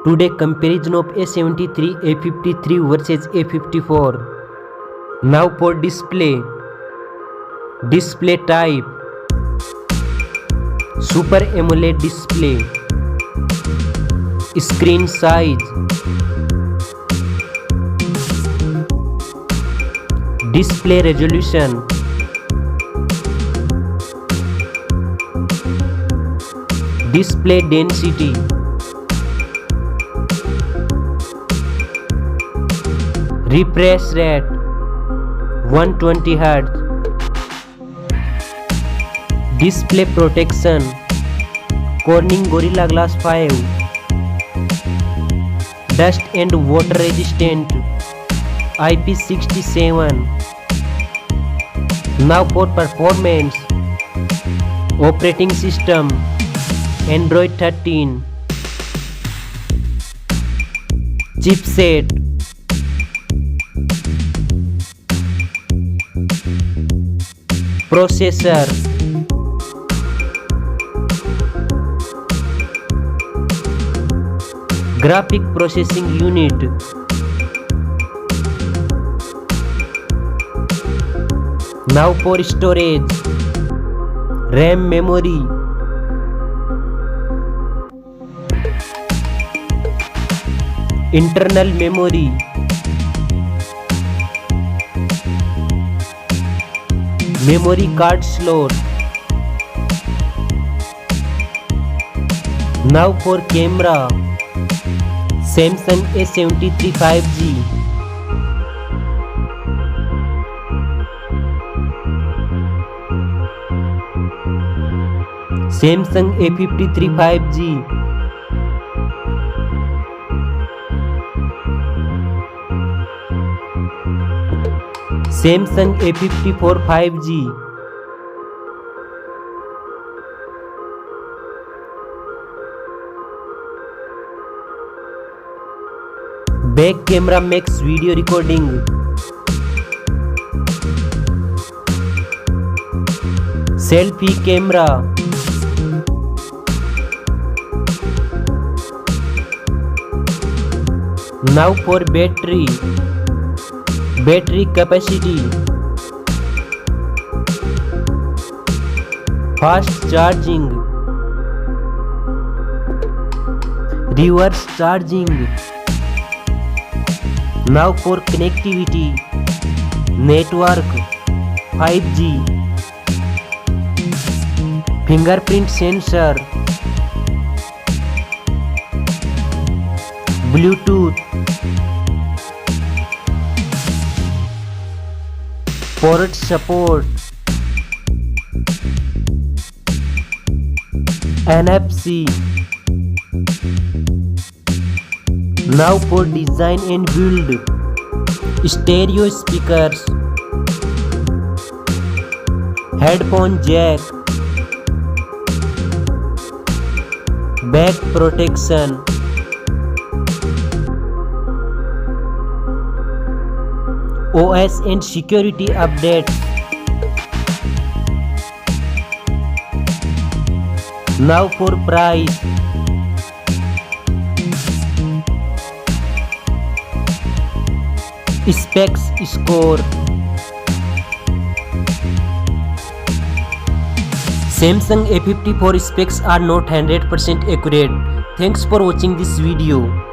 Today comparison of A73, A53 versus A54. Now for display. Display type. Super AMOLED display. Screen size. Display resolution. Display density. Refresh rate 120 Hz. Display protection Corning Gorilla Glass 5. Dust and water resistant IP67. Now for performance. Operating system Android 13. Chipset Processor Graphic Processing Unit. Now for storage. RAM memory. Internal memory. Memory card slot. Now for camera. Samsung A73 5G. Samsung A53 5G. Samsung A54 5G. Back camera makes video recording. Selfie camera. Now for battery. Battery capacity. Fast charging. Reverse charging. Now for connectivity. Network 5G. Fingerprint sensor. Bluetooth. Port support. NFC. Now for design and build. Stereo speakers. Headphone jack. Back protection. OS and security updates. Now for price. Specs score. Samsung A54 specs are not 100% accurate. Thanks for watching this video.